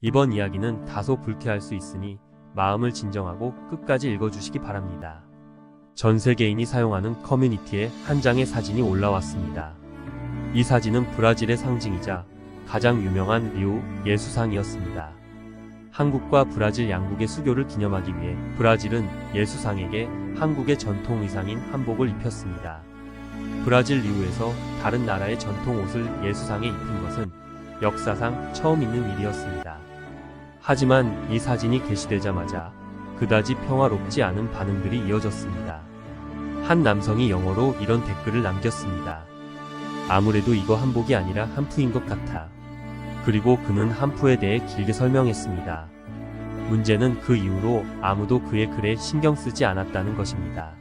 이번 이야기는 다소 불쾌할 수 있으니 마음을 진정하고 끝까지 읽어주시기 바랍니다. 전 세계인이 사용하는 커뮤니티에 한 장의 사진이 올라왔습니다. 이 사진은 브라질의 상징이자 가장 유명한 리우 예수상이었습니다. 한국과 브라질 양국의 수교를 기념하기 위해 브라질은 예수상에게 한국의 전통 의상인 한복을 입혔습니다. 브라질 리우에서 다른 나라의 전통 옷을 예수상에 입힌 것은 역사상 처음 있는 일이었습니다. 하지만 이 사진이 게시되자마자 그다지 평화롭지 않은 반응들이 이어졌습니다. 한 남성이 영어로 이런 댓글을 남겼습니다. 아무래도 이거 한복이 아니라 한푸인 것 같아. 그리고 그는 한푸에 대해 길게 설명했습니다. 문제는 그 이후로 아무도 그의 글에 신경 쓰지 않았다는 것입니다.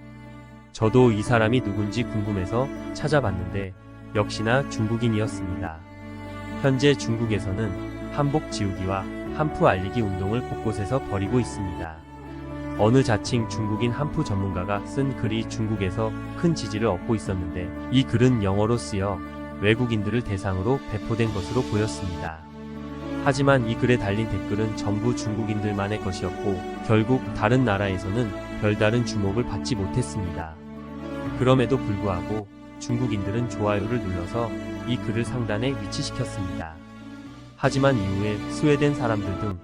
저도 이 사람이 누군지 궁금해서 찾아봤는데 역시나 중국인이었습니다. 현재 중국에서는 한복 지우기와 한푸 알리기 운동을 곳곳에서 벌이고 있습니다. 어느 자칭 중국인 한푸 전문가가 쓴 글이 중국에서 큰 지지를 얻고 있었는데 이 글은 영어로 쓰여 외국인들을 대상으로 배포된 것으로 보였습니다. 하지만 이 글에 달린 댓글은 전부 중국인들만의 것이었고 결국 다른 나라에서는 별다른 주목을 받지 못했습니다. 그럼에도 불구하고 중국인들은 좋아요를 눌러서 이 글을 상단에 위치시켰습니다. 하지만 이후에 스웨덴 사람들 등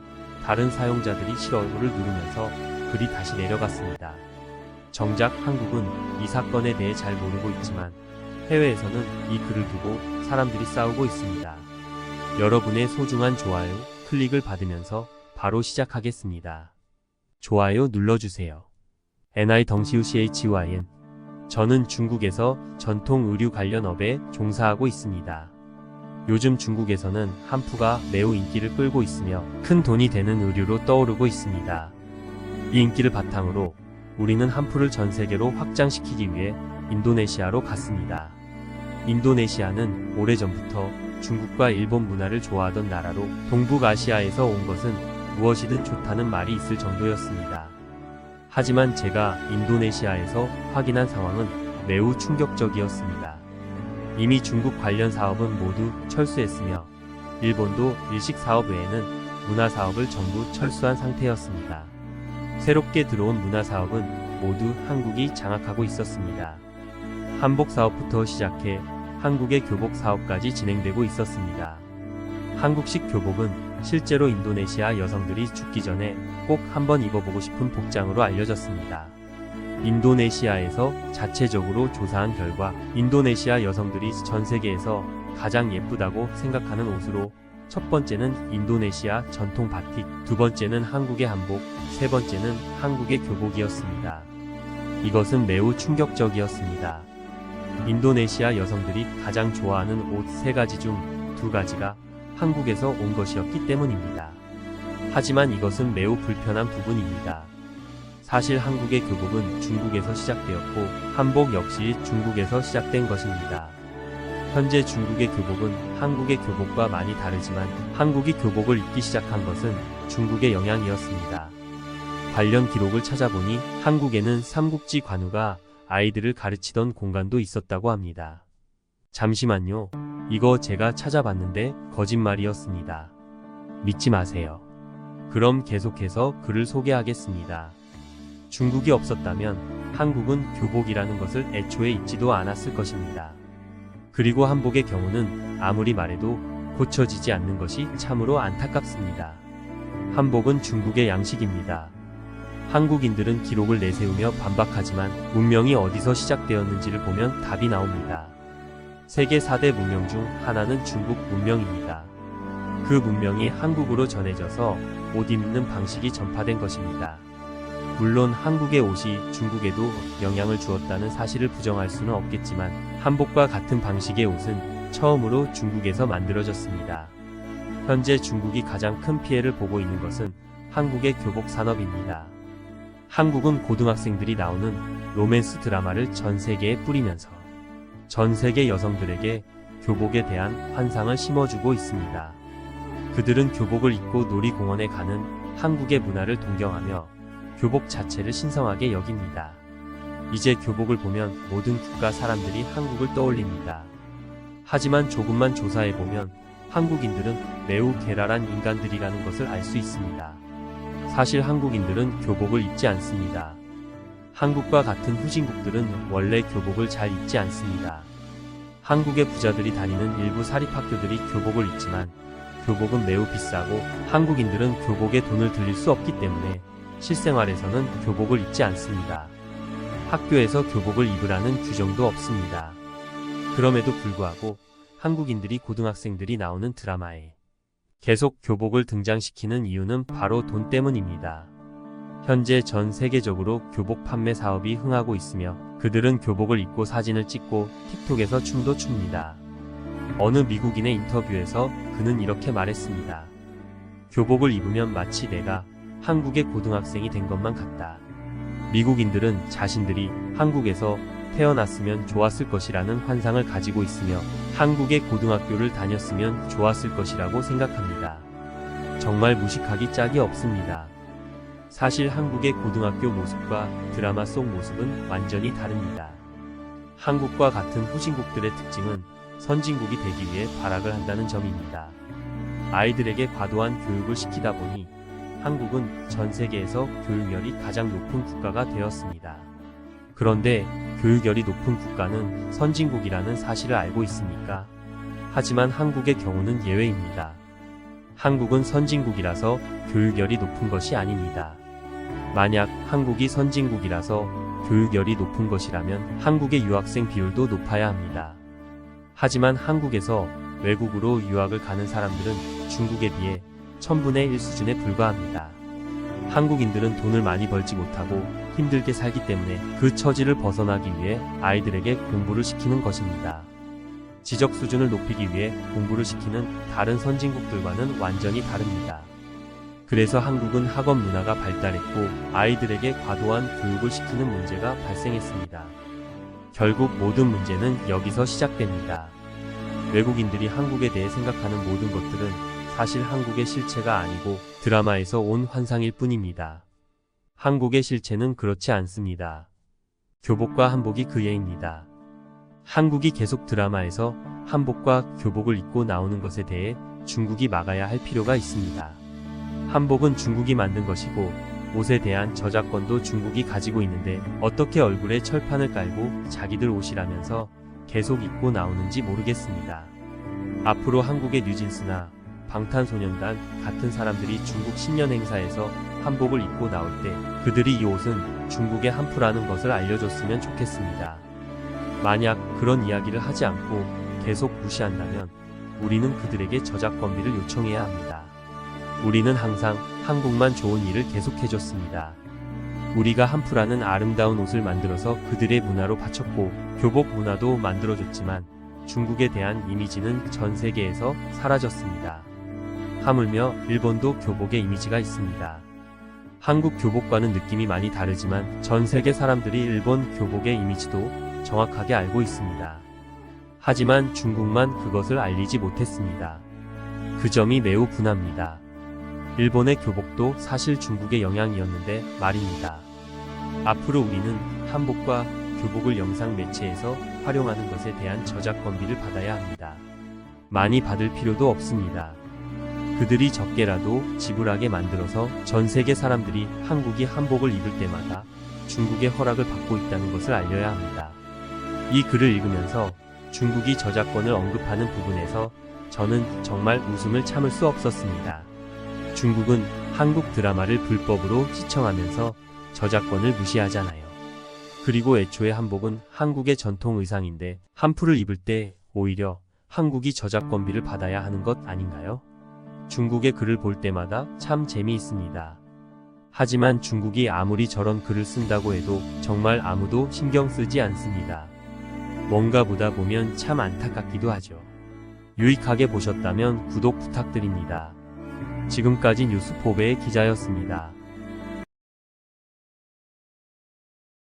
다른 사용자들이 싫어요를 누르면서 글이 다시 내려갔습니다. 정작 한국은 이 사건에 대해 잘 모르고 있지만 해외에서는 이 글을 두고 사람들이 싸우고 있습니다. 여러분의 소중한 좋아요, 클릭을 받으면서 바로 시작하겠습니다. 좋아요 눌러주세요. NICHUCHYN 저는 중국에서 전통 의류 관련 업에 종사하고 있습니다. 요즘 중국에서는 한푸가 매우 인기를 끌고 있으며 큰 돈이 되는 의류로 떠오르고 있습니다. 이 인기를 바탕으로 우리는 한푸를 전 세계로 확장시키기 위해 인도네시아로 갔습니다. 인도네시아는 오래전부터 중국과 일본 문화를 좋아하던 나라로 동북아시아에서 온 것은 무엇이든 좋다는 말이 있을 정도였습니다. 하지만 제가 인도네시아에서 확인한 상황은 매우 충격적이었습니다. 이미 중국 관련 사업은 모두 철수했으며 일본도 일식 사업 외에는 문화 사업을 전부 철수한 상태였습니다. 새롭게 들어온 문화 사업은 모두 한국이 장악하고 있었습니다. 한복 사업부터 시작해 한국의 교복 사업까지 진행되고 있었습니다. 한국식 교복은 실제로 인도네시아 여성들이 죽기 전에 꼭 한번 입어보고 싶은 복장으로 알려졌습니다. 인도네시아에서 자체적으로 조사한 결과 인도네시아 여성들이 전 세계에서 가장 예쁘다고 생각하는 옷으로 첫 번째는 인도네시아 전통 바틱, 두 번째는 한국의 한복, 세 번째는 한국의 교복이었습니다. 이것은 매우 충격적이었습니다. 인도네시아 여성들이 가장 좋아하는 옷 3가지 중 2가지가 한국에서 온 것이었기 때문입니다. 하지만 이것은 매우 불편한 부분입니다. 사실 한국의 교복은 중국에서 시작되었고 한복 역시 중국에서 시작된 것입니다. 현재 중국의 교복은 한국의 교복과 많이 다르지만 한국이 교복을 입기 시작한 것은 중국의 영향이었습니다. 관련 기록을 찾아보니 한국에는 삼국지 관우가 아이들을 가르치던 공간도 있었다고 합니다. 잠시만요. 이거 제가 찾아봤는데 거짓말이었습니다. 믿지 마세요. 그럼 계속해서 글을 소개하겠습니다. 중국이 없었다면 한국은 교복이라는 것을 애초에 입지도 않았을 것입니다. 그리고 한복의 경우는 아무리 말해도 고쳐지지 않는 것이 참으로 안타깝습니다. 한복은 중국의 양식입니다. 한국인들은 기록을 내세우며 반박하지만 문명이 어디서 시작되었는지를 보면 답이 나옵니다. 세계 4대 문명 중 하나는 중국 문명입니다. 그 문명이 한국으로 전해져서 옷 입는 방식이 전파된 것입니다. 물론 한국의 옷이 중국에도 영향을 주었다는 사실을 부정할 수는 없겠지만 한복과 같은 방식의 옷은 처음으로 중국에서 만들어졌습니다. 현재 중국이 가장 큰 피해를 보고 있는 것은 한국의 교복 산업입니다. 한국은 고등학생들이 나오는 로맨스 드라마를 전 세계에 뿌리면서 전 세계 여성들에게 교복에 대한 환상을 심어주고 있습니다. 그들은 교복을 입고 놀이공원에 가는 한국의 문화를 동경하며 교복 자체를 신성하게 여깁니다. 이제 교복을 보면 모든 국가 사람들이 한국을 떠올립니다. 하지만 조금만 조사해보면 한국인들은 매우 괴랄한 인간들이라는 것을 알 수 있습니다. 사실 한국인들은 교복을 입지 않습니다. 한국과 같은 후진국들은 원래 교복을 잘 입지 않습니다. 한국의 부자들이 다니는 일부 사립학교들이 교복을 입지만 교복은 매우 비싸고 한국인들은 교복에 돈을 들일 수 없기 때문에 실생활에서는 교복을 입지 않습니다. 학교에서 교복을 입으라는 규정도 없습니다. 그럼에도 불구하고 한국인들이 고등학생들이 나오는 드라마에 계속 교복을 등장시키는 이유는 바로 돈 때문입니다. 현재 전 세계적으로 교복 판매 사업이 흥하고 있으며 그들은 교복을 입고 사진을 찍고 틱톡에서 춤도 춥니다. 어느 미국인의 인터뷰에서 그는 이렇게 말했습니다. 교복을 입으면 마치 내가 한국의 고등학생이 된 것만 같다. 미국인들은 자신들이 한국에서 태어났으면 좋았을 것이라는 환상을 가지고 있으며 한국의 고등학교를 다녔으면 좋았을 것이라고 생각합니다. 정말 무식하기 짝이 없습니다. 사실 한국의 고등학교 모습과 드라마 속 모습은 완전히 다릅니다. 한국과 같은 후진국들의 특징은 선진국이 되기 위해 발악을 한다는 점입니다. 아이들에게 과도한 교육을 시키다 보니 한국은 전 세계에서 교육열이 가장 높은 국가가 되었습니다. 그런데 교육열이 높은 국가는 선진국이라는 사실을 알고 있습니까? 하지만 한국의 경우는 예외입니다. 한국은 선진국이라서 교육열이 높은 것이 아닙니다. 만약 한국이 선진국이라서 교육열이 높은 것이라면 한국의 유학생 비율도 높아야 합니다. 하지만 한국에서 외국으로 유학을 가는 사람들은 중국에 비해 1000분의 1 수준에 불과합니다. 한국인들은 돈을 많이 벌지 못하고 힘들게 살기 때문에 그 처지를 벗어나기 위해 아이들에게 공부를 시키는 것입니다. 지적 수준을 높이기 위해 공부를 시키는 다른 선진국들과는 완전히 다릅니다. 그래서 한국은 학업 문화가 발달했고 아이들에게 과도한 교육을 시키는 문제가 발생했습니다. 결국 모든 문제는 여기서 시작됩니다. 외국인들이 한국에 대해 생각하는 모든 것들은 사실 한국의 실체가 아니고 드라마에서 온 환상일 뿐입니다. 한국의 실체는 그렇지 않습니다. 교복과 한복이 그 예입니다. 한국이 계속 드라마에서 한복과 교복을 입고 나오는 것에 대해 중국이 막아야 할 필요가 있습니다. 한복은 중국이 만든 것이고 옷에 대한 저작권도 중국이 가지고 있는데 어떻게 얼굴에 철판을 깔고 자기들 옷이라면서 계속 입고 나오는지 모르겠습니다. 앞으로 한국의 뉴진스나 방탄소년단 같은 사람들이 중국 신년 행사에서 한복을 입고 나올 때 그들이 이 옷은 중국의 한푸라는 것을 알려줬으면 좋겠습니다. 만약 그런 이야기를 하지 않고 계속 무시한다면 우리는 그들에게 저작권비를 요청해야 합니다. 우리는 항상 한국만 좋은 일을 계속해줬습니다. 우리가 한푸라는 아름다운 옷을 만들어서 그들의 문화로 바쳤고 교복 문화도 만들어줬지만 중국에 대한 이미지는 전 세계에서 사라졌습니다. 하물며 일본도 교복의 이미지가 있습니다. 한국 교복과는 느낌이 많이 다르지만 전 세계 사람들이 일본 교복의 이미지도 정확하게 알고 있습니다. 하지만 중국만 그것을 알리지 못했습니다. 그 점이 매우 분합니다. 일본의 교복도 사실 중국의 영향이었는데 말입니다. 앞으로 우리는 한복과 교복을 영상 매체에서 활용하는 것에 대한 저작권비를 받아야 합니다. 많이 받을 필요도 없습니다. 그들이 적게라도 지불하게 만들어서 전 세계 사람들이 한국이 한복을 입을 때마다 중국의 허락을 받고 있다는 것을 알려야 합니다. 이 글을 읽으면서 중국이 저작권을 언급하는 부분에서 저는 정말 웃음을 참을 수 없었습니다. 중국은 한국 드라마를 불법으로 시청하면서 저작권을 무시하잖아요. 그리고 애초에 한복은 한국의 전통 의상인데 한풀을 입을 때 오히려 한국이 저작권비를 받아야 하는 것 아닌가요? 중국의 글을 볼 때마다 참 재미있습니다. 하지만 중국이 아무리 저런 글을 쓴다고 해도 정말 아무도 신경 쓰지 않습니다. 뭔가 보다 보면 참 안타깝기도 하죠. 유익하게 보셨다면 구독 부탁드립니다. 지금까지 뉴스포베의 기자였습니다.